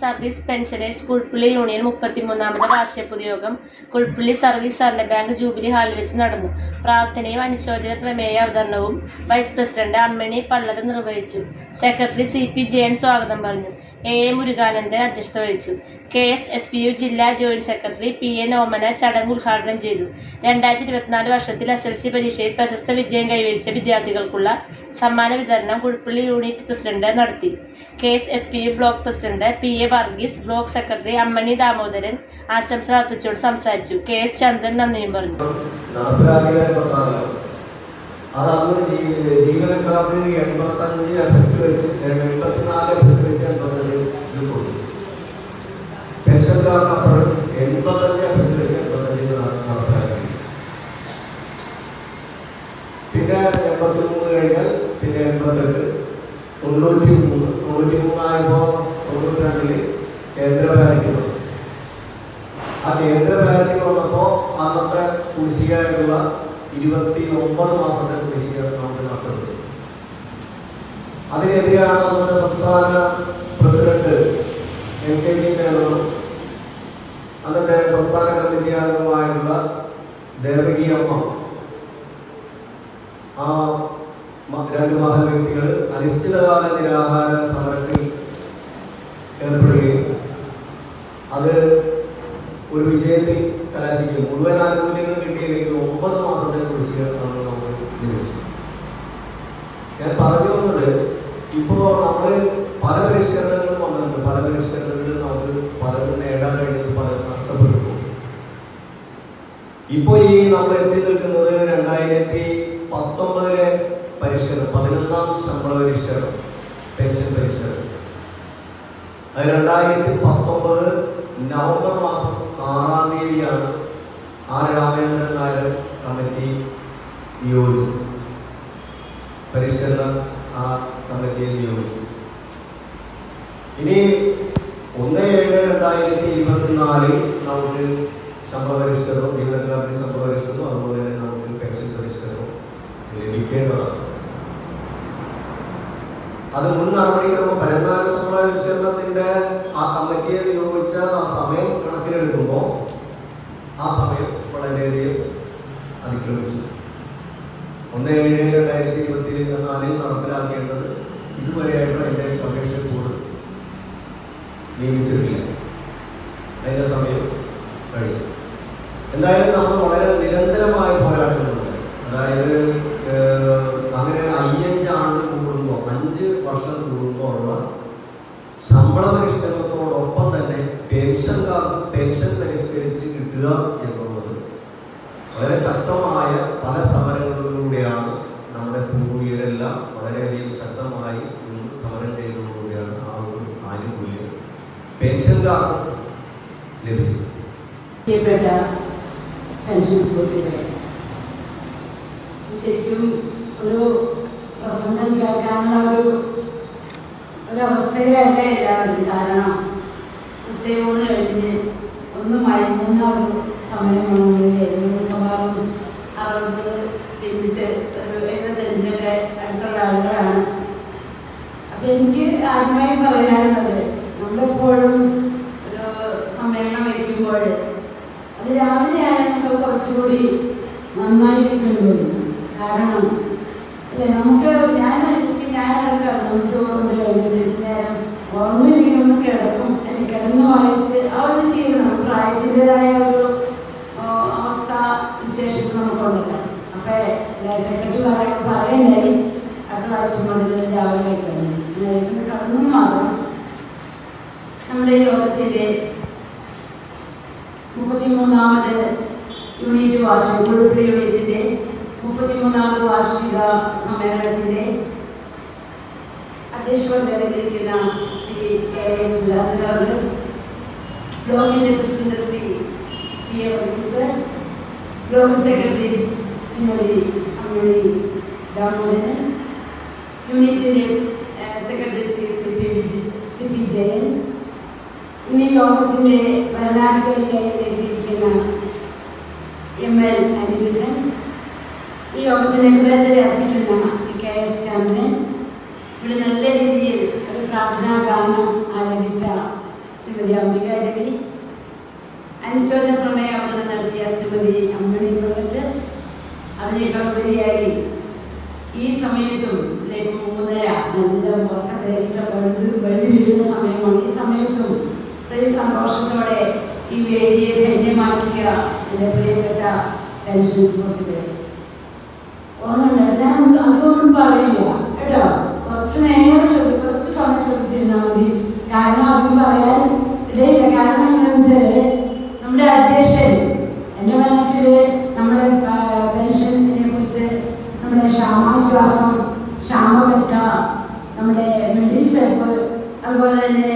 Service pensioners Kuzhuppilly union 33ാമത് വാർഷിക പൊതുയോഗം Kuzhuppilly service സഹകരണ ബാങ്ക് ജൂബിലി ഹാളിൽ വെച്ച് നടന്നു. പ്രാർത്ഥനയും അനുശോചന പ്രമേയ അവതരണവും വൈസ് പ്രസിഡന്റ് അമ്മണി പള്ളത്ത് നിർവഹിച്ചു. സെക്രട്ടറി CP ജയൻ സ്വാഗതം പറഞ്ഞു. AA മുരുകാനന്ദൻ അധ്യക്ഷത വഹിച്ചു. KSSPU ജില്ലാ ജോയിന്റ് സെക്രട്ടറി PA നോമന ചടങ്ങ് ഉദ്ഘാടനം ചെയ്തു. 2024 വർഷത്തിൽ SLC പരീക്ഷയിൽ പ്രശസ്ത വിജയം കൈവരിച്ച വിദ്യാർത്ഥികൾക്കുള്ള സമ്മാന വിതരണം കുഴുപ്പള്ളി യൂണിറ്റ് പ്രസിഡന്റ് നടത്തി. KSSPU block president PA Varghese, block secretary Ammani Damodaran ആശംസ അർപ്പിച്ചുകൊണ്ട് സംസാരിച്ചു. KS ചന്ദ്രൻ നന്ദിയും പറഞ്ഞു. ജീവനക്കാർക്ക് 85 എഫക്ട് വെച്ച് 84 എഫക്ട് വെച്ച് 85 ഇത് കൊടുക്കും. പെൻഷൻകാർക്ക് അപ്പോഴും 85 എഫക്ട് വെച്ച് 85 നടപ്പാക്കി. പിന്നെ 83 കഴിഞ്ഞാൽ പിന്നെ 88, 93 ആയപ്പോൾ 92 കേന്ദ്ര ബാങ്കിന് വന്നു. ആ കേന്ദ്ര ബാങ്കിന് വന്നപ്പോൾ അന്നത്തെ കുടിശ്ശികയായിട്ടുള്ള 29 മാസത്തെ കുടിശ്ശിക നമുക്ക് നഷ്ടപ്പെട്ടു. അതിനെതിരെയാണ് നമ്മുടെ സംസ്ഥാന പ്രസിഡന്റ് LKG മേനോനും അന്നത്തെ സംസ്ഥാന കമ്മിറ്റി അംഗമായിട്ടുള്ള ദേവകി അമ്മ, ആ 2 മഹൽ വ്യക്തികൾ അനിശ്ചിതകാല നിരാഹാര സമരത്തിൽ ഏർപ്പെടുകയും അത് ഒരു വിജയത്തിൽ കലാശിക്കും. മുഴുവൻ ആനുകൂല്യങ്ങൾ കിട്ടിയില്ലെങ്കിൽ 9 മാസത്തെ കുടിശ്ശിക നമുക്ക് ലഭിച്ചു. ഞാൻ പറഞ്ഞു വന്നത്, ഇപ്പോൾ നമ്മൾ പല പരിഷ്കരണങ്ങളും വന്നിട്ടുണ്ട്. പല പരിഷ്കരണങ്ങളിൽ നമുക്ക് പലതും നേടാൻ കഴിഞ്ഞത് പലതും നഷ്ടപ്പെട്ടു. ഇപ്പോൾ ഈ നമ്മൾ എത്തി നിൽക്കുന്നത് 2019 പരിഷ്കരണം, 11ാം ശമ്പള പരിഷ്കരണം, പെൻഷൻ പരിഷ്കരണം. അത് 2019 നവംബർ മാസം 6-ാം തീയതിയാണ് രാമേന്ദ്രൻ നായർ കമ്മിറ്റി നിയോഗിച്ചത്. പരിഷ്കരണം ആ കമ്മിറ്റിയെ നിയോഗിച്ചു. ഇനി 1/7/2024 നമുക്ക് ശമ്പള പരിഷ്കരണവും ജീവനക്കാർക്ക് ശമ്പള പരിഷ്കരണവും അതുപോലെ തന്നെ നമുക്ക് പെൻഷൻ പരിഷ്കരണവും ലഭിക്കേണ്ടതാണ്. അത് മുൻ നടപടിക്രമം 14 ശമ്പള പരിഷ്കരണത്തിന്റെ ആ കമ്മിറ്റിയെ നിയോഗിച്ച ആ സമയം കണക്കിലെടുക്കുമ്പോൾ ആ സമയം വളരെയധികം അതിക്രമിച്ചു. 1/7/2024 നടപ്പിലാക്കേണ്ടത് ഇതുവരെയായിട്ടുള്ള എൻ്റെ കമ്മീഷൻ ബോർഡ് നിയമിച്ചിട്ടില്ല. അതിൻ്റെ സമയം കഴിഞ്ഞു. എന്തായാലും നമ്മൾ വളരെ നിരന്തരമായ പോരാട്ടങ്ങളുണ്ട്. അതായത് അങ്ങനെ 5 ആണ്ട് കൂടുമ്പോൾ 5 വർഷം കൂടുമ്പോൾ ഉള്ള ശമ്പള പരിഷ്കരണത്തോടൊപ്പം തന്നെ പെൻഷൻകാർക്ക് പെൻഷൻ പരിഷ്കരിച്ച് കിട്ടുക എന്നുള്ളത് വളരെ ശക്തമായ പല സമരങ്ങളിലൂടെയാണ് നമ്മുടെ പൂർവികരെല്ലാം വളരെയധികം ശക്തമായി സമരം ചെയ്തതോടുകൂടിയാണ് ആ ഒരു ആനുകൂല്യം പെൻഷൻകാർക്ക് ലഭിച്ചത്. പ്രിയപ്പെട്ട പെൻഷൻ സുഹൃത്തുക്കളെ, ശരിക്കും ഒരു പ്രസംഗം കേൾക്കാനുള്ള ഒരവസ്ഥയിലല്ല എല്ലാവരും. കാരണം ഉച്ചയൂണ് കഴിഞ്ഞ് ഒന്ന് മയങ്ങുന്ന ഒരു സമയമാണെങ്കിൽ മിക്കവാറും 60 പിന്നിട്ട് ഒരു 75 അടുത്തുള്ള ആളുകളാണ്. അപ്പം എനിക്ക് ആദ്യമായി പറയാനുള്ളത്, നമ്മളെപ്പോഴും ഒരു സമ്മേളനം വയ്ക്കുമ്പോൾ അത് രാവിലെ ആയാലും കുറച്ചുകൂടി നന്നായിരിക്കുന്നു. കാരണം അല്ലെ, നമുക്ക് ഞാനടക്കാം നമ്മൾ ചോറുകൊണ്ട് കഴിഞ്ഞിട്ട് നേരം ഓർമ്മയിലിരിക്കുന്നു, കിടക്കും. കിടന്ന് വായിച്ച് ആ ഒരു ശീലം പ്രായത്തിൻ്റെതായ ഒരു അവസ്ഥ വിശേഷത്തിൽ നമുക്കുണ്ടല്ലോ. അപ്പം സെക്രട്ടറി പറയണ്ടായി അടുത്ത പ്രാവശ്യം മുതൽ രാവിലെ വയ്ക്കുന്നത് കടന്നു മാത്രം. നമ്മുടെ യോഗത്തിൻ്റെ 33ാമത് യൂണിറ്റ് വാർഷിക കുഴുപ്പള്ളി യൂണിറ്റിൻ്റെ 33ാമത് വാർഷിക സമ്മേളനത്തിൻ്റെ അധ്യക്ഷതയിലിരിക്കുന്ന ശ്രീ KM മുല്ലാദ്, ബ്ലോക്കിൻ്റെ president Shri PA Varghese, block secretary Shrimati Ammani Damodaran, യൂണിറ്റിൻ്റെ സെക്രട്ടറി ശ്രീ CP ജയൻ, ഈ യോഗത്തിൻ്റെ ഭരണാധികാരിയായി എത്തിയിരിക്കുന്ന ML അനുജൻ, ഈ യോഗത്തിനെ കൂടുതൽ അർപ്പിക്കുന്ന ശ്രീ KS ചന്ദ്രൻ, ഇവിടെ നല്ല രീതിയിൽ ഒരു പ്രാർത്ഥനാ ഗാനം ആലപിച്ച ശ്രീമതി അംബിക രവി, അനുശോചന പ്രമേയ അവതരണം നടത്തിയ ശ്രീമതി അമ്മണി പള്ളത്ത്, അതിനേക്കാളുപരിയായി ഈ സമയത്തും 3:30 നല്ല പുറത്തൊക്കെ വെള്ളി വീഴുന്ന സമയമാണ്. ഈ സമയത്തും ഇത്രയും സന്തോഷത്തോടെ ഈ വേദിയെ ധന്യമാക്കിയ എൻ്റെ പ്രിയപ്പെട്ട പെൻഷൻ സുഹൃത്തുക്കളെ, അതൊന്നും പറയില്ല കേട്ടോ. കുറച്ച് സമയം ശ്രദ്ധിച്ചിരുന്നാൽ മതി. കാരണം അതും പറയാൻ ഇടയില്ല. കാരണം എന്താണെന്ന് വെച്ചാൽ നമ്മുടെ അധ്യക്ഷൻ എൻ്റെ മനസ്സിൽ നമ്മുടെ പെൻഷനെ കുറിച്ച് നമ്മുടെ ക്ഷാമാശ്വാസം, ക്ഷാമബത്ത, നമ്മുടെ മെഡിസെപ്പ്, അതുപോലെ തന്നെ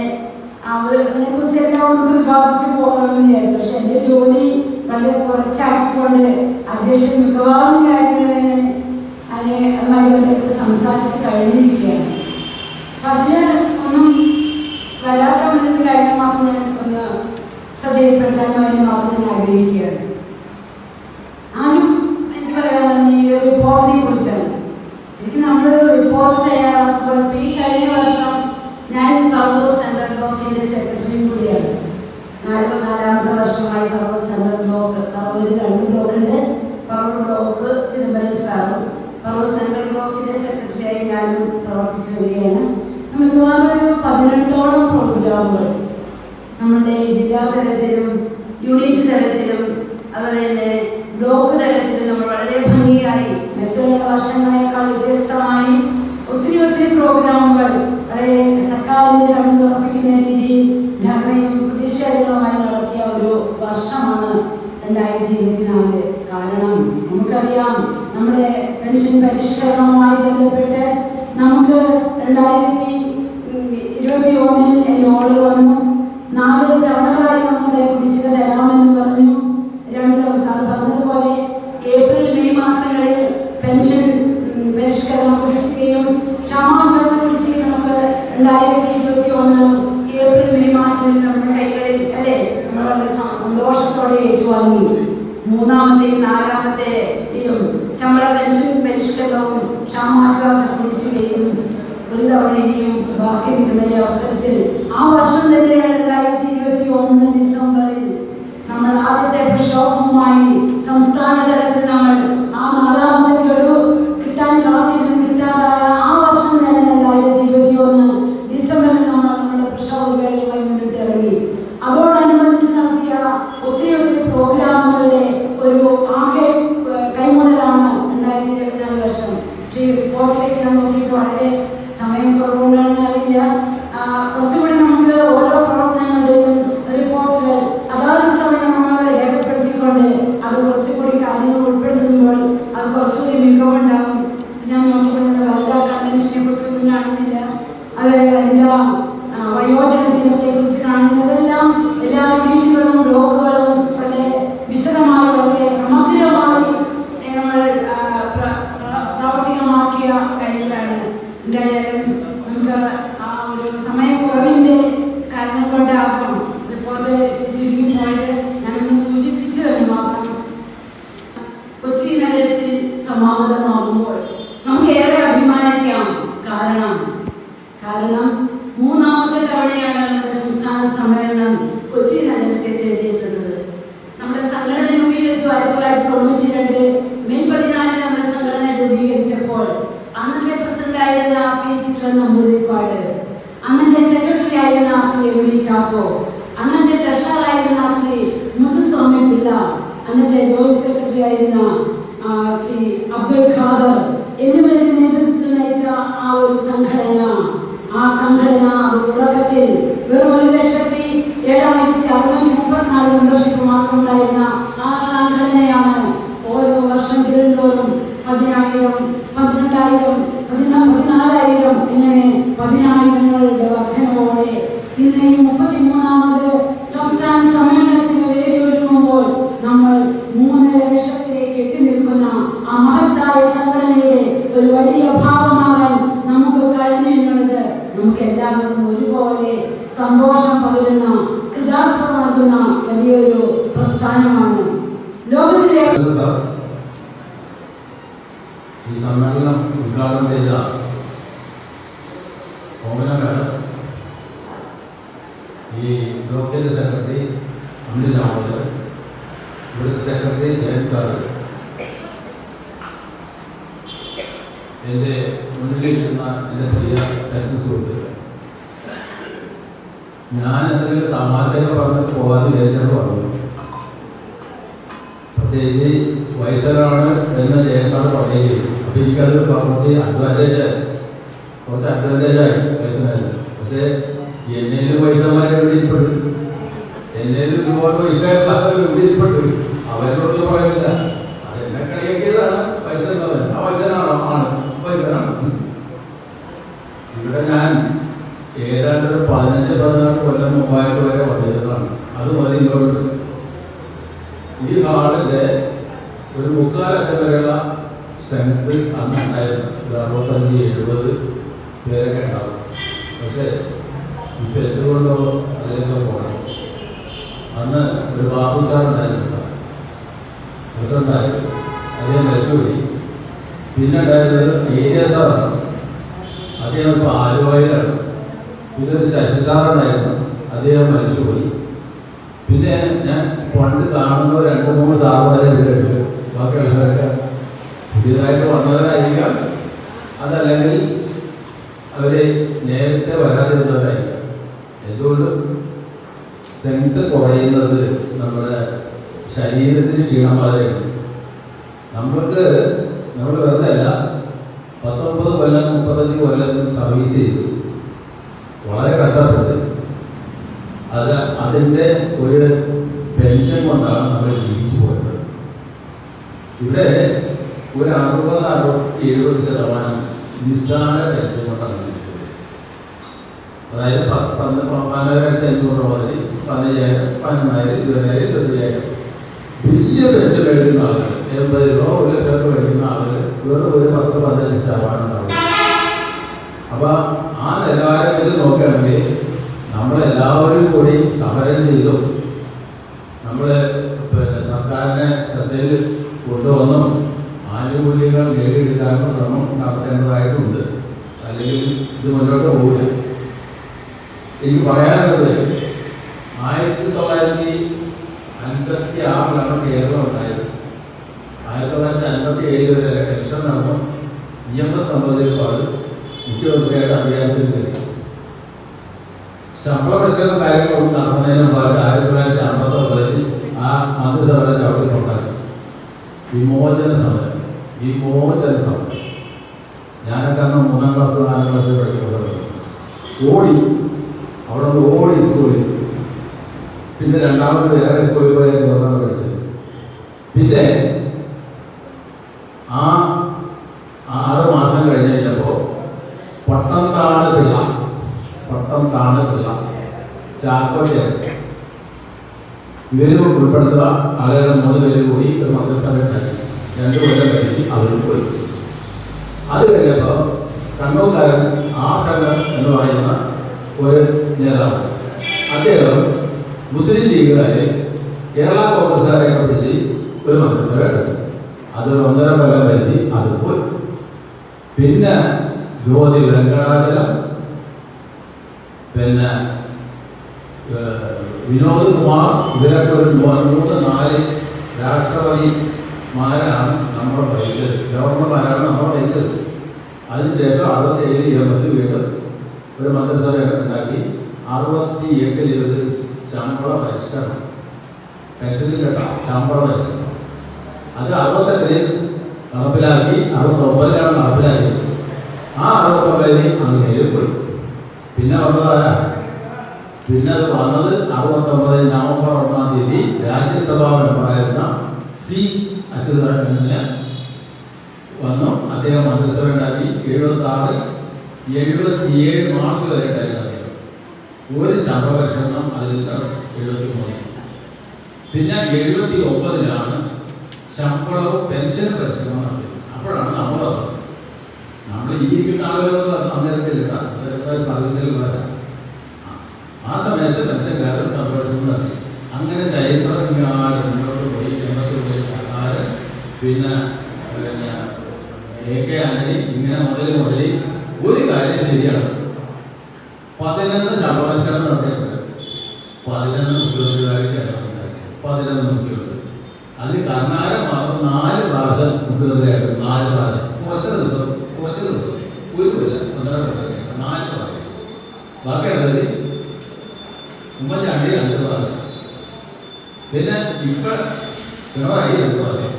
അതിനെ കുറിച്ച് എല്ലാം ഒന്ന് പ്രതിപാദിച്ച് പോകണമെന്ന് വിചാരിച്ചു. പക്ഷെ എൻ്റെ ജോലി വളരെ കുറച്ചാക്കിക്കൊണ്ട് അധ്യക്ഷൻ മിക്കവാറും കാര്യങ്ങളെ അതുമായി ബന്ധപ്പെട്ട് സംസാരിച്ച് കഴിഞ്ഞിരിക്കുകയാണ്. അപ്പം അതിന് ഒന്നും വരാത്ത ഒരു കാര്യം മാത്രം ഞാൻ ഒന്ന് ശ്രദ്ധയിൽപ്പെടുത്താൻ വേണ്ടി മാത്രം ഞാൻ ആഗ്രഹിക്കുകയാണ്. ആദ്യം എനിക്ക് പറയാൻ ഈ ഒരു റിപ്പോർട്ടിനെ കുറിച്ചാണ്. ശരിക്കും നമ്മൾ റിപ്പോർട്ട് തയ്യാറാക്കുമ്പോൾ ഈ കഴിഞ്ഞ വർഷം ഞാൻ പറവൂർ സെൻട്രൽ ബ്ലോക്കിന്റെ സെക്രട്ടറിയും കൂടിയാണ്. 44ാമത്തെ വർഷമായി പറവൂർ സെൻട്രൽ ബ്ലോക്ക്, പറവൂർ 2 ബ്ലോക്കുണ്ട്. പറവൂർ ബ്ലോക്ക് ചിദംബരം സാറും പറവൂർ സെൻട്രൽ ബ്ലോക്കിന്റെ സെക്രട്ടറിയായി ഞാനും പ്രവർത്തിച്ചു വരികയാണ്. മിക്കവാറും 18ഓളം പ്രോഗ്രാമുകൾ നമ്മുടെ ജില്ലാ തലത്തിലും യൂണിറ്റ് തലത്തിലും അതുപോലെ തന്നെ ബ്ലോക്ക് തലത്തിലും നമ്മൾ വളരെ ഭംഗിയായി മറ്റുള്ള വർഷങ്ങളെക്കാൾ വ്യത്യസ്തമായി ഒത്തിരി പ്രോഗ്രാമുകൾ വളരെ സർക്കാരിന്റെ കണ്ണു തുറപ്പിക്കുന്ന രീതിയിൽ ധർമ്മയും പ്രതിഷേധങ്ങളുമായി നടത്തിയ ഒരു വർഷമാണ് 2024. കാരണം നമുക്കറിയാം, നമ്മുടെ പെൻഷൻ പരിഷ്കരണവുമായി ബന്ധപ്പെട്ട് നമുക്ക് 2021 ഓർഡർ വന്നു. 4 തവണകളായി നമ്മുടെ കുടിശ്ശിക തരാമെന്ന് പറഞ്ഞു. 2 ദിവസം പറഞ്ഞതുപോലെ ഏപ്രിൽ മെയ് മാസങ്ങളിൽ പെൻഷൻ പരിഷ്കരണം കുടിശ്ശികയും ക്ഷാമാശ്വാസ കുടിശ്ശികയും നമുക്ക് 2021 ഏപ്രിൽ മെയ് മാസത്തിൽ നമ്മുടെ കൈകളിൽ അല്ലെ നമ്മൾ വളരെ സന്തോഷത്തോടെ ഏറ്റുവാങ്ങി. 3ാമത്തെയും 4ാമത്തെയും ശമ്പള പെൻഷൻ പരിഷ്കരണവും ക്ഷാമാശ്വാസ കുടിശ്ശികയും ഒരു തവണയും ബാക്കി നിൽക്കുന്ന അവസരത്തിൽ ആ വർഷം തന്നെയാണ് 2021 ഡിസംബറിൽ നമ്മൾ ആദ്യത്തെ പ്രക്ഷോഭവുമായി സംസ്ഥാന തലത്തിൽ നമ്മൾ ആ 4ാമത്തെ ഗഡു കിട്ടാൻ കിട്ടാതായ ആ വർഷം തന്നെ 2021 ഡിസംബറിൽ നമ്മൾ നമ്മുടെ പ്രക്ഷോഭങ്ങളുമായി മുന്നിട്ട് ഇറങ്ങി. അതോടനുബന്ധിച്ച് നടത്തിയ ഒത്തിരി പ്രോഗ്രാമുകളുടെ ഒരു ആകെ കൈമുതലാണ് 2024 വർഷം. പക്ഷേ ഈ റിപ്പോർട്ടിലേക്ക് ഞാൻ നോക്കിയിട്ട് വളരെ സമയം കുറവുകൊണ്ടാണെന്ന് അറിയില്ല. കുറച്ചുകൂടി നമുക്ക് ഓരോ പ്രവർത്തനങ്ങളുടെയും റിപ്പോർട്ടുകൾ അതാത് സമയം നമ്മൾ രേഖപ്പെടുത്തിക്കൊണ്ട് അത് കുറച്ചുകൂടി കാര്യങ്ങൾ ഉൾപ്പെടുത്തുമ്പോൾ അത് കുറച്ചുകൂടി മികവുണ്ടാകും. ഞാൻ നോക്കിക്കൊണ്ടിരുന്ന വനിതാ കൺവെൻഷനെ കുറിച്ചൊന്നും കാണുന്നില്ല, അത് എല്ലാ വയോജന ദിനത്തെ കുറിച്ച് കാണുന്നത്, എല്ലാം എല്ലാ യൂണിറ്റുകളും ബ്ലോക്കുകളും വളരെ വിശദമായി വളരെ സമഗ്രമായി നമ്മൾ പ്രാവർത്തികമാക്കിയ കാര്യങ്ങളാണ്. എന്തായാലും നമുക്ക് ആ ഒരു സമയക്കുറവിന്റെ കാരണം കൊണ്ടാകും റിപ്പോർട്ട് ചുരുങ്ങിപ്പോയത്. ഞാനൊന്ന് സൂചിപ്പിച്ചു തന്നെ മാത്രം. കൊച്ചി നഗരത്തിൽ സമാഗതമാകുമ്പോൾ നമുക്ക് ഏറെ അഭിമാനിക്കാം. കാരണം 3ാമത്തെ തവണയാണ് നമ്മുടെ സംസ്ഥാന സമ്മേളനം കൊച്ചി നഗരത്തെ തേടിയെത്തുന്നത്. നമ്മുടെ സംഘടന രൂപീകരിച്ചു 1992 മെയ് 14 നമ്മുടെ സംഘടന രൂപീകരിച്ചപ്പോൾ അന്നത്തെ പ്രസിഡന്റായിരുന്ന പി ചിത്രൻ നമ്പൂതിരിപ്പാട്, അന്നത്തെ സെക്രട്ടറി ആയിരുന്ന ശ്രീ എം ഡി ചാക്കോ, അന്നത്തെ ട്രഷററായിരുന്ന ശ്രീ മുത്തുസ്വാമി പിള്ള, അന്നത്തെ ജോയിന്റ് സെക്രട്ടറി ആയിരുന്ന ശ്രീ അബ്ദുൽ ഖാദർ എന്നിവരുടെ നേതൃത്വത്തിൽ നയിച്ച ആ ഒരു സംഘടന തുടക്കത്തിൽ വെറും 1,07,634 മെമ്പർഷിപ്പ് മാത്രമുണ്ടായിരുന്ന ആ സംഘടനയാണ് ഓരോ വർഷം തിരുവനന്തപുരം 10,000, 12,000, 14,000 ഇങ്ങനെ 10,000ങ്ങളുടെ വർധനവോടെ ഇന്ന് ഈ 33ാമത് സംസ്ഥാന സമ്മേളനത്തിന് വേദിയൊരുങ്ങുമ്പോൾ നമ്മൾ 3.5 ലക്ഷത്തിലേക്ക് എത്തി നിൽക്കുന്ന ആ മഹത്തായ സംഘടനയുടെ ഒരു വലിയ ഭാഗമാകാൻ നമുക്ക് കഴിഞ്ഞു എന്നുള്ളത് നമുക്ക് എല്ലാവർക്കും ഒരുപോലെ സന്തോഷം പകരുന്ന, കൃതാർത്ഥത നൽകുന്ന വലിയൊരു പ്രസ്ഥാനമാണ്. ലോകത്തിലെ ഈ സമ്മേളനം ഉദ്ഘാടനം ചെയ്ത ഈ ബ്ലോക്കിൻ്റെ സെക്രട്ടറി അമിത് രാമോദർ, ഇവിടുത്തെ സെക്രട്ടറി ജയൻ സാർ, എൻ്റെ മുന്നിലിരിക്കുന്ന എൻ്റെ പ്രിയ ടെക്സ്റ്റ് സുഹൃത്തുക്കൾ, ഞാൻ എന്തെങ്കിലും തമാശകൾ പറഞ്ഞിട്ട് പോകാതെ വിചാരിച്ചാൽ പറഞ്ഞു. പ്രത്യേകിച്ച് വയസ്സനാണ് എന്ന് ജയസാറ് പറയുകയും ചെയ്തു. അപ്പോൾ എനിക്കത് കുറച്ച് അഡ്വാൻറ്റേജായി വയസ്സനായിരുന്നു. പക്ഷേ എന്നേലും വയസ്സന്മാരെ എവിടെയിൽപ്പെട്ടു, എന്നേലും ഒരുപാട് വയസ്സായിട്ടുള്ള എവിടെയിൽപ്പെട്ടു. അവരോട് പറയുന്നില്ല, അതെന്നെ കളിയാക്കിയതാണ് വയസ്സെന്നവൻ. ആ വയസ്സനാണോ? ആണ്, വയസ്സനാണ്. ഇവിടെ ഞാൻ ഏതാണ്ട് ഒരു 15-16 കൊല്ലം മുമ്പായിട്ട് വരെ വന്നിരുന്നതാണ്. അത് മതി ഇങ്ങോട്ട്. ഈ ഹാളിൻ്റെ ഒരു മുക്കാലറ്റം വരെയുള്ള സ്ട്രെങ്ത് അന്ന് ഉണ്ടായിരുന്നു. 65-70 പേരൊക്കെ ഉണ്ടാവും. പക്ഷേ ഇപ്പം എന്തുകൊണ്ടോ അതിലേക്ക് പോകണം. അന്ന് ഒരു ബാബു സാർ ഉണ്ടായിരുന്നു, പ്രസിഡന്റായിരുന്നു. അദ്ദേഹം മരിച്ചുപോയി. പിന്നെ ഉണ്ടായിരുന്നത് ഏരിയ സാറാണ്, അദ്ദേഹം ഇപ്പോൾ ആലുവയിലാണ്. ഇതൊരു ശശി സാറുണ്ടായിരുന്നു, അദ്ദേഹം മരിച്ചുപോയി. പിന്നെ ഞാൻ പണ്ട് കാണുമ്പോൾ 2-3 സാറുമാരെ കേട്ടു. ബാക്കിയുള്ളവരൊക്കെ പുതിയതായിട്ട് വന്നവരായിരിക്കാം, അതല്ലെങ്കിൽ അവർ നേരത്തെ വരാതിരുന്നവരായിരിക്കാം. എന്തുകൊണ്ടും സ്ട്രെങ്ത് കുറയുന്നത് നമ്മുടെ ശരീരത്തിന് ക്ഷീണം വളരെയാണ്. നമ്മൾ വെറുതെ അല്ല, 19 കൊല്ലം 35 കൊല്ലം സർവീസ് ചെയ്തു, വളരെ കഷ്ടപ്പെട്ട്. അതിൻ്റെ ഒരു പെൻഷൻ കൊണ്ടാണ് നമ്മൾ ജീവിച്ചു പോയത്. ഇവിടെ ഒരു 60-70% നിസ്സാര പെൻഷൻ കൊണ്ടാണ് ജീവിച്ചത്. അതായത് 12,500 മുതൽ 15,000, 15,000, 20,000, 25,000 വലിയ പെൻഷൻ മേടിക്കുന്ന ആളുകൾ, 80 രൂപ 1 ലക്ഷം രൂപ മേടിക്കുന്ന ആളുകൾ വെറും ഒരു 10-15% ഉണ്ടാവും. അപ്പോൾ ആ നിലവാരം വെച്ച് നോക്കുകയാണെങ്കിൽ നമ്മളെല്ലാവരും കൂടി സമരം ചെയ്തു. നമ്മൾ സർക്കാരിനെ ശ്രദ്ധയിൽ കൊണ്ടുവന്നും ആനുകൂല്യങ്ങൾ നേടിയെടുക്കാനുള്ള ശ്രമം നടത്തേണ്ടതായിട്ടുണ്ട്. അല്ലെങ്കിൽ ഇത് മുന്നോട്ട് പോകില്ല. എനിക്ക് പറയാനുള്ളത് 1956 കേരളം ഉണ്ടായത്. 1957 വരെ ഇലക്ഷൻ നടന്നു. EMS നമ്പൂതിരിപ്പാട് മുഖ്യമന്ത്രിയായിട്ട് അധികാരത്തിൽ കയറി. ശമ്പള പരിഷ്കരണം കാര്യങ്ങളൊന്നും നടത്തുന്നതിന് മുമ്പായിട്ട് 1959 ആ മന്ത്രിസഭ ചവിട്ടി കൊണ്ടാക്കി വിമോചന സമരം. ഞാനൊക്കെ അന്ന് 3ാം ക്ലാസ് 4ാം ക്ലാസ്സിൽ പഠിക്കുന്ന സമയം അവിടെ നിന്ന് ഓടി സ്കൂളിൽ. പിന്നെ രണ്ടാമത് വേറെ സ്കൂളിൽ പോയി ചോറാണ് പഠിച്ചത്. പിന്നെ ആ 6 മാസം കഴിഞ്ഞ് കഴിഞ്ഞപ്പോൾ പട്ടംതാണ് പിള്ള ചാക്കോച്ചൻ ഇവരും ഉൾപ്പെടുത്തുക ആളുകൾ 3 പേരും കൂടി ഒരു മന്ത്രിസഭ ഉണ്ടാക്കി. 2 കൊല്ലം കഴിഞ്ഞ് അവർ പോയി. അത് കഴിഞ്ഞപ്പോൾ കണ്ണൂർക്കാരൻ ആസംഗം എന്ന് പറയുന്ന ഒരു നേതാവ്, അദ്ദേഹം മുസ്ലിം ലീഗുകാരെ കേരള കോൺഗ്രസ്സുകാരെയൊക്കെ പിടിച്ച് ഒരു മന്ത്രിസഭ എടുത്തു. അത് 1.5 കൊല്ലം കഴിഞ്ഞ് അത് പോയി. പിന്നെ ജ്യോതി വെങ്കടാചലം, പിന്നെ വിനോദ് കുമാർ, ഇവരൊക്കെ ഒരു 3-4 രാഷ്ട്രപതിമാരാണ് നമ്മൾ ഭരിച്ചത്, ഗവർണർമാരാണ് നമ്മൾ ഭരിച്ചത്. അതിനുശേഷം 67 EMS വീണ്ടും ഒരു മന്ത്രിസഭ ഉണ്ടാക്കി. 68 ഇവർ ശമ്പള പരിഷ്കരണം, പെൻഷനിൽ കേട്ടോ ശമ്പള പരിഷ്കരണം. അത് 68 നടപ്പിലാക്കി. 69 നടപ്പിലാക്കിയത്. ആ 69 അങ്ങനെ പോയി. പിന്നെ വന്നതാരാ? പിന്നെ അത് വന്നത് 69 നവംബർ 1-ാം തീയതി രാജ്യസഭാ മെമ്പറായിരുന്ന C. അച്യുതാനന്ദന് വന്നു. അദ്ദേഹം മന്ത്രിസഭ ഉണ്ടാക്കി. 77 മാർച്ച് വരെ ഉണ്ടായിരുന്നു അദ്ദേഹം. ഒരു ശമ്പള പരിഷ്കരണം അതിൽ 73. പിന്നെ 79 ശമ്പളവും പെൻഷൻ പരിഷ്കരണം നടത്തിയത്. അപ്പോഴാണ് നമ്മൾ ഇരിക്കുന്ന ആളുകൾ അന്നേരത്തിലില്ല, സർവീസിൽ വരാം. ആ സമയത്ത് പെൻഷൻകാരും ശമ്പളം നടത്തി. അങ്ങനെ ചരിത്രം ഇങ്ങാട് മുന്നോട്ട് പോയി. 80 സർക്കാർ, പിന്നെ AK ആന്റണി, ഇങ്ങനെ മുതൽ ഒരു കാര്യം ശരിയാണ്. 11 ശമ്പള പരിഷ്കരണം നടത്തിയിട്ടുണ്ട്. 11 മുഖ്യമന്ത്രിമാരെ കേരളത്തിലുണ്ടായി. 11 മുഖ്യമന്ത്രി. അതിൽ കർണാടക മാത്രം 4 പ്രാവശ്യം മുഖ്യമന്ത്രിയായിട്ട് 4 പ്രാവശ്യം. കുറച്ച് ദിവസം ഒരു കൊല്ലം 1.5 കൊല്ലം 4 പ്രാവശ്യം. ബാക്കിയുള്ളത് ഉമ്മൻചാണ്ടി 2 പ്രാവശ്യം. പിന്നെ ഇപ്പം പിണറായി 2 പ്രാവശ്യം.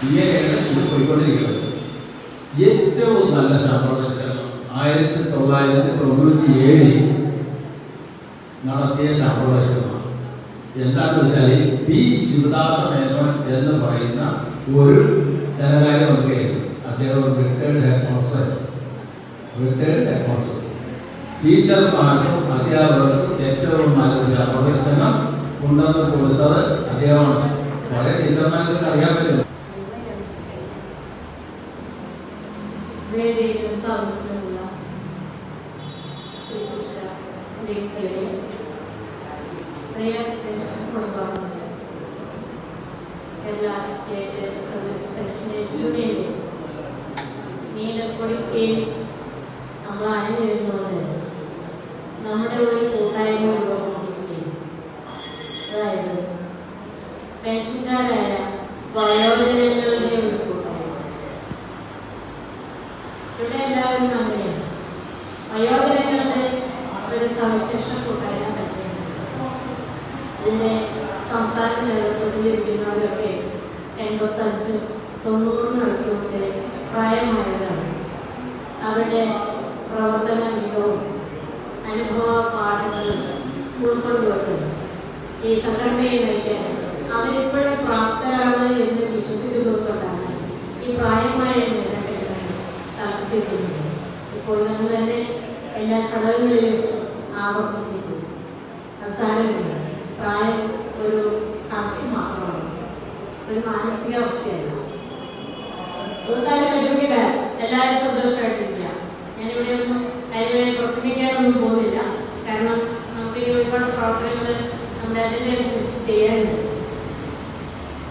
ഇങ്ങനെയാണ് ഇത് പോയിക്കൊണ്ടിരിക്കുന്നത്. ഏറ്റവും നല്ല ശമ്പള പരിഷ്കരണം 1997 നടത്തിയ ശമ്പള പരിഷ്കരണം എന്താണെന്ന് വെച്ചാൽ പി ശിവദാസ മേനോൻ എന്ന് പറയുന്ന ഒരു ധനകാര്യമന്ത്രിയായിരുന്നു. അദ്ദേഹം റിട്ടയർഡ് ഹെഡ് മാസ്റ്റർ. ടീച്ചർമാർക്കും അധ്യാപകർക്കും ഏറ്റവും നല്ലൊരു ശമ്പള പരിഷ്കരണം കൊണ്ടുവന്ന് കൊടുത്തത് അദ്ദേഹമാണ്. പല ടീച്ചർമാർക്ക് അറിയാൻ പറ്റും. വേദിയിലും സദസ്സിലുള്ള വിശിഷ്ട വ്യക്തികളെ, പ്രിയ കുടുംബാംഗങ്ങളെ, എല്ലാ സ്റ്റേറ്റ് സർവീസ് പെൻഷനേഴ്സിനെയും നീലക്കൊടിക്ക് നമ്മൾ അണിനിരുന്നുകൊണ്ട് നമ്മുടെ ഒരു കൂട്ടായ്മ ഉള്ളതുകൊണ്ടിരിക്കുകയും, അതായത് പെൻഷൻകാരായ വയോജനങ്ങളുടെ ഒരു കൂട്ടായ്മ. ഇവിടെ എല്ലാവരും അങ്ങനെയാണ്. വയോജനങ്ങളുടെ ഒരു സവിശേഷ കൂട്ടായ്മ പറ്റുന്നുണ്ട്. ഇതിന്റെ സംസ്ഥാന നേതൃത്വത്തിൽ ഇരിക്കുന്നവരൊക്കെ 85-90 പ്രായമായവരാണ്. അവരുടെ പ്രവർത്തന മികവും അനുഭവ പാഠങ്ങളും ഉൾക്കൊണ്ടുകൊണ്ട് ഈ സംഘടനയെ നയിക്കാൻ അവരിപ്പോഴും പ്രാപ്തരാണ് എന്ന് വിശ്വസിക്കുന്നതുകൊണ്ടാണ് ഈ പ്രായമായ നേതാക്കളെ താല്പര്യപ്പെടുന്നത്. ഇപ്പോൾ നമ്മൾ തന്നെ എല്ലാ ഘടകങ്ങളിലും ആവർത്തിച്ചിട്ടുണ്ട്. അവസാനമില്ല, പ്രായം ഒരു കണക്ക് മാത്രമാണ്, ഒരു മാനസികാവസ്ഥയല്ല. അതുകൊണ്ടാലും വിഷമിക്കില്ല, എല്ലാവരും സന്തോഷമായിട്ടിരിക്കുക. ഞാനിവിടെ ഒന്നും അതിനെ പ്രസംഗിക്കാനൊന്നും പോകുന്നില്ല. കാരണം നമുക്ക് ഈ ഒരുപാട് പ്രവർത്തനങ്ങൾ നമ്മുടെ അതിൻ്റെ അനുസരിച്ച് ചെയ്യാനുണ്ട്.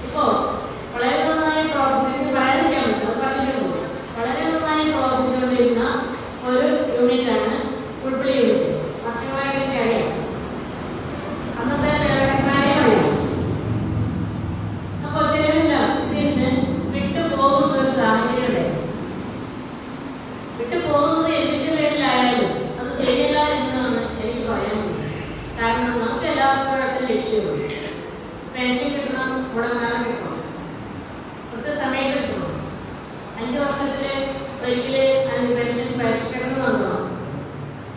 ഇപ്പോൾ വളരെ നന്നായി പ്രവർത്തിച്ചിട്ട് പറയാതിരിക്കാൻ പറ്റും, അത് പറഞ്ഞിട്ടുണ്ട്. വളരെ നന്നായി പ്രവർത്തിച്ചുകൊണ്ടിരുന്ന ഒരു യൂണിറ്റാണ് ഉൾപ്പെടെ യൂണിറ്റ്. വർഷങ്ങളായി അറിയാം, അന്നത്തെ നേതാക്കന്മാരെ അറിയാം. അപ്പോൾ ചിലരില്ല ഇതിന് വിട്ടുപോകുന്ന ഒരു സാഹചര്യം. വിട്ടുപോകുന്നത് എന്തിന്റെ പേരിലായാലും അത് ശരിയല്ല എന്നാണ് എനിക്ക് പറയാൻ പറ്റുന്നത്. കാരണം നമുക്ക് എല്ലാവർക്കും ലക്ഷ്യമുണ്ട്. പെൻഷൻ കിട്ടണം, മുടങ്ങാതെ കിട്ടണം, കൃത്യസമയത്ത് കിട്ടണം. 5 വർഷത്തില് ഒരിക്കല് പെൻഷൻ പരിഷ്കരണം നടത്തണം.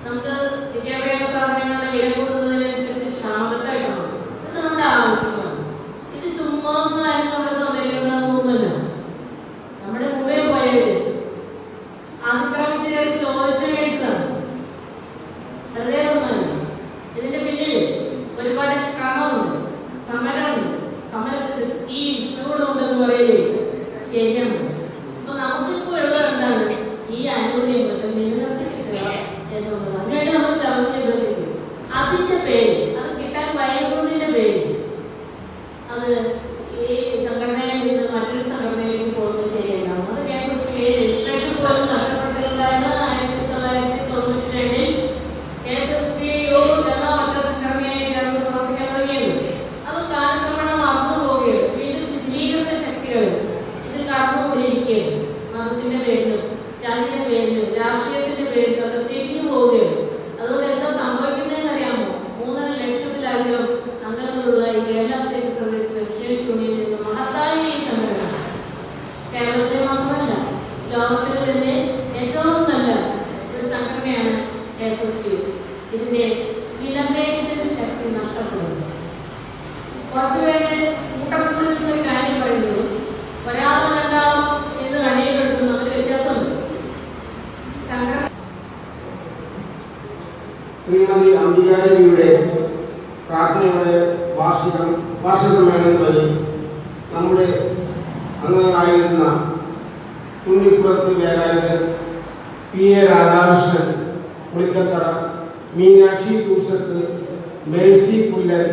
നമുക്ക് വിദ്യാഭ്യാസ സാധനങ്ങളുടെ വില കൂടുന്നതിനനുസരിച്ച് ക്ഷാമത്തായിട്ടാണ്. ഇത് നമ്മുടെ ആവശ്യമാണ്. ഇത് ചുമ്മാ ഒന്നും ആരും നമ്മുടെ സൗന്ദര്യങ്ങളൊന്നുമല്ല. നമ്മുടെ മുമ്പേ പോയത് ആക്രമിച്ച് കയറി ചോദിച്ച മേടിച്ചാണ്, വെറുതെ ഒന്നല്ല. ഇതിന്റെ പിന്നിൽ ഒരുപാട് ശ്രമമുണ്ട്, സമരമുണ്ട്. സമരത്തിൽ തീ ചൂടുണ്ടെന്ന് പറയലേ ശരിയാണ്. അപ്പൊ നമുക്കിപ്പോൾ ഉള്ളത് എന്താണ്? ഈ ആനുകൂല്യങ്ങൾ നിലനിർത്തി കിട്ടുക എന്നുള്ളത്. അതിനുവേണ്ടി നമ്മൾ ശ്രമം ചെയ്തുകൊണ്ടിരിക്കും. അതിന്റെ പേര്, അത് കിട്ടാൻ വൈകുന്നതിന്റെ പേര്, അത് ഈ സംഘടനയിൽ നിന്ന് മറ്റൊരു സംഘടനയിലേക്ക് പോകുന്നത് ശരിയല്ല. അത് KSSB രജിസ്ട്രേഷൻ പോലും നഷ്ടപ്പെട്ടിട്ടുണ്ടായിരുന്ന 1992 KSSBU എന്ന മറ്റൊരു സംഘടനയായി ചേർന്ന് പ്രവർത്തിക്കാൻ തുടങ്ങിയത്. അത് കാലക്രമേണ മറന്നു പോവുകയാണ്. വീണ്ടും ശിഥിലീകരണ ശക്തികൾ ഇതിൽ കടന്നുകൊണ്ടിരിക്കുകയാണ്. മതത്തിന്റെ പേരിലും ജാതിയുടെ പേരിലും രാഷ്ട്രീയത്തിന്റെ പേരിലും അത് തിരിഞ്ഞു പോവുകയാണ്. അതുകൊണ്ട് എന്താ സംഭവിക്കുന്നതെന്ന് അറിയാമോ? 3.5 ലക്ഷത്തിലധികം അംഗങ്ങളുള്ള ഈ കേരള സ്റ്റേറ്റ് സർവീസ് പെൻഷനേഴ്സ് യൂണിയനിൽ നിന്ന് മഹത്തായ ഈ സംഘടന കേരളത്തിലെ മാത്രമല്ല ലോകത്തിലെ തന്നെ ഏറ്റവും നല്ല ഒരു സംഘടനയാണ് KSSB. ഇതിന്റെ വിലപേശന ശക്തി നഷ്ടപ്പെടുന്നു. കുറച്ചുപേര് കൂട്ടത്തിൽ നിന്നൊരു കാര്യം പറയുന്നത് ഒരാളോ രണ്ടാളോ എന്ന് കണിയിലെടുക്കുന്നു. ഒരു വ്യത്യാസമുണ്ട്. സംഘടന ശ്രീമതി അംബികാരിയുടെ പ്രാർത്ഥനയുടെ വാർഷിക സമ്മേളനം വഴി നമ്മുടെ അംഗങ്ങളായിരുന്ന കുഞ്ഞിപ്പുറത്ത് വേലായുധൻ, PA രാധാകൃഷ്ണൻ, പുളിക്കത്തറ, മീനാക്ഷി കൂസത്ത്, മേഴ്സി പുല്ലൻ,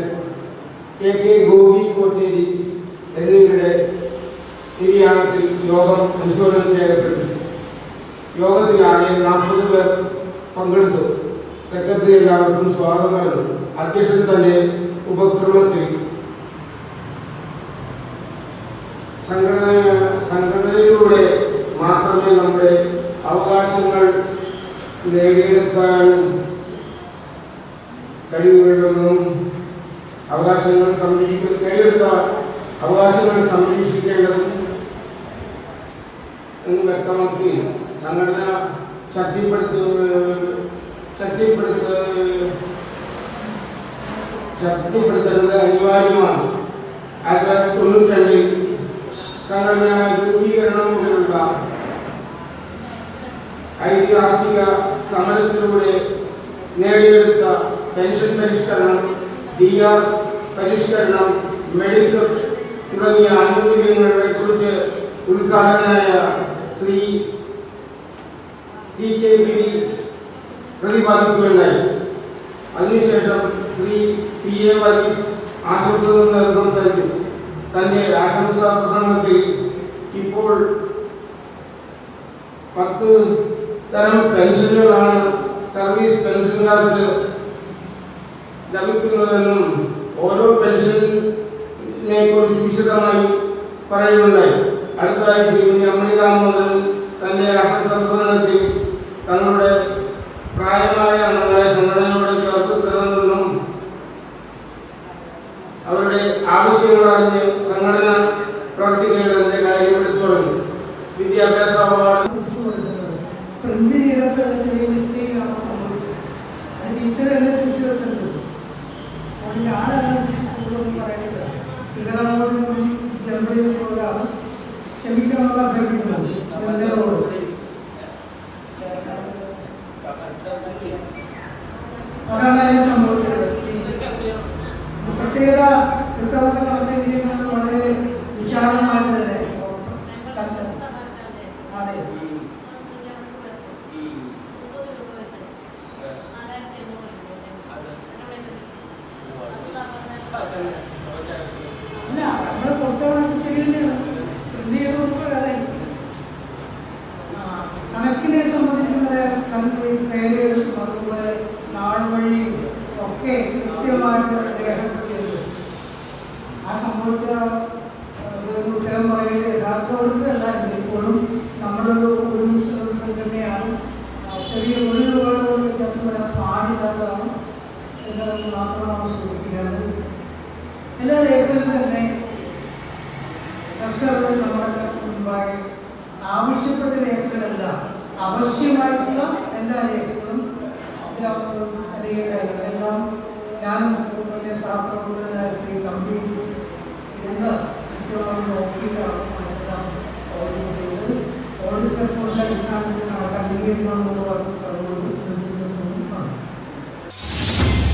KK ഗോപി കോത്തേരി എന്നിവരുടെ നിര്യാണത്തിൽ യോഗം അനുശോചനം രേഖപ്പെട്ടു. യോഗത്തിലാകെ 40 പേർ പങ്കെടുത്തു. സെക്രട്ടറി എല്ലാവർക്കും സ്വാഗതം നൽകുന്നു. അധ്യക്ഷൻ തന്റെ ഉപക്രമത്തിൽ സംഘടനയിലൂടെ മാത്രമേ നമ്മുടെ അവകാശങ്ങൾ നേടിയെടുക്കാൻ കഴിയുകയുള്ളെന്നും അവകാശങ്ങൾ നേടിയെടുത്ത അവകാശങ്ങൾ സംരക്ഷിക്കേണ്ടതും എന്ന് വ്യക്തമാക്കി സംഘടന ശക്തിപ്പെടുത്തേണ്ടത് അനിവാര്യമാണ്. 1992 സംഘടന രൂപീകരണം മുതലുള്ള ഐതിഹാസിക സമരത്തിലൂടെ നേടിയെടുത്ത പെൻഷൻ പരിഷ്കരണം, DR പരിഷ്കരണം, മെഡിസർ തുടങ്ങിയ ആനുകൂല്യങ്ങളെ കുറിച്ച് ഉദ്ഘാടകനായ ശ്രീ CK ഗിരി പ്രതിപാദിക്കുകയുണ്ടായി. അതിനുശേഷം ശ്രീ PA വർഗീസ് ആശംസകൾ സംസാരിക്കും. തന്റെ ആശംസാ പ്രസംഗത്തിൽ ഇപ്പോൾ 10 തരം പെൻഷനുകളാണ് സർവീസ് പെൻഷൻകാർക്ക് ലഭിക്കുന്നതെന്നും ഓരോ പെൻഷനെ കുറിച്ച് വിശദമായി പറയുകയുണ്ടായി. അടുത്തതായി ശ്രീമതി അമ്മണി ദാമോദരൻ തന്റെ ആശംസാ പ്രസംഗത്തിൽ തങ്ങളുടെ പ്രായമായ അംഗങ്ങളെ സംഘടനയോട് ചേർത്ത് തരുന്നതെന്നും അവരുടെ ആവശ്യങ്ങളറിഞ്ഞ് സംഘടന പ്രവർത്തിക്കേണ്ടതിന്റെ കാര്യം എടുത്തു പറഞ്ഞു. വിദ്യാഭ്യാസ അവാർഡ് പ്രിന്റ് ചെയ്തപ്പോൾ ചെറിയ മിസ്റ്റേക്കാണ് സംഭവിച്ചത്. അത് ടീച്ചർ എന്നെ തിരിച്ചു വെച്ചിട്ടുണ്ട്. അതുകൊണ്ട് ഞാനാണ് പറയുന്നത് ഇടറാമോടും ജമ്പറിയോടാണ് ക്ഷമിക്കാനുള്ള അഭ്യർത്ഥിക്കുന്നത്. എല്ലാവരോടും അതാണ് സംഭവിച്ചത്. പ്രത്യേകത ഇത്തവണ നടത്തിയിരിക്കുന്നത് വളരെ വിശാലമായിട്ട് തന്നെ അതെ. അല്ല, നമ്മൾ പുറത്തോളം ശരി തന്നെയാണ്. പ്രിന്റ് ചെയ്ത് കൊടുക്കുക. കണക്കിനെ സംബന്ധിക്കുന്ന പേരുകൾ അതുപോലെ നാൾ വഴി ഒക്കെ കൃത്യമായിട്ട് രേഖപ്പെടുത്തിയത് ആ സംഭവിച്ച ഉത്തരം പറയുന്നത് യഥാർത്ഥമല്ല. ഇപ്പോഴും നമ്മളൊരു സംഘടനയാണ്. ചെറിയ ഒരു വ്യത്യാസം വരാൻ പാടില്ലാത്തതാണ് എന്നത് മാത്രമാണ് സൂചിപ്പിക്കുന്നത്. എല്ലാ രേഖകളും തന്നെ കർഷകർ നമ്മുടെ മുമ്പായി ആവശ്യപ്പെട്ട രേഖകളല്ല, ആവശ്യമായിട്ടുള്ള എല്ലാ രേഖകളും എല്ലാം ഞാൻ സഹപ്രവർത്തകനായ ശ്രീ തമ്പി എന്ന് കൃത്യമായി നോക്കിയിട്ടാണ് ഓഡിറ്റ് ചെയ്തത്. ഓഡിറ്റ് റിപ്പോർട്ടിന്റെ അടിസ്ഥാനത്തിൽ അംഗീകരിക്കണമെന്ന്